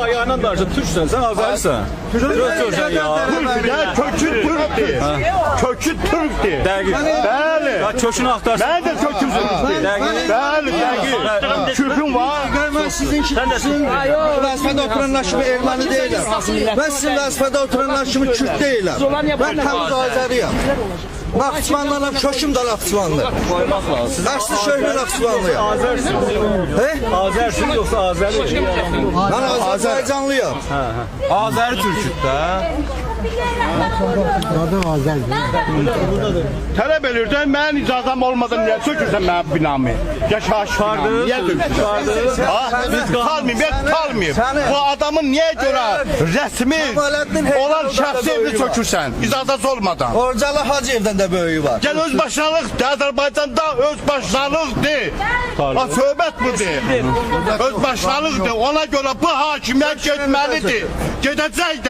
ayağından darca Türksən, sən Azərsən. Türksən ya. Kökü Türk'tür. Kökü Türk'tür. Dəqiq. Bəli. Ya kökünü axtarsın. Ben de köküm Türk'tür. Bəli, dəqiq. Kürküm var. Ben sizin vəzifədə oturanlar kimi erməni deyiləm. Ben sizin vəzifədə oturanlar kimi Kürt deyiləm. Ben təmiz Azəriyəm. Naxçıvanlılarla köküm də Naxçıvanlı. Aslı şöhrə Naxçıvanlıyam. Azərsin. Azərsin yoxsa Azəri? Ben Azərbaycanlıyam. Azeri Türk'üz de. Tələb edirsən, mənim icazəm olmadan niyə sökürsən mənim binamı? Yaşayış binamı, niyə dökürsən? Kalmayayım. Bu adamın niyə görə rəsmi olan şəxsi evini sökürsən? İcazəsi olmadan. Orcalı Hacıyev'dən də böyüyü var. Gəl öz başlanıqdır, Azərbaycanda öz başlanıqdır. Söhbət budur. Öz başlanıqdır, ona görə bu hakimiyyət getməlidir. Gedəcək də.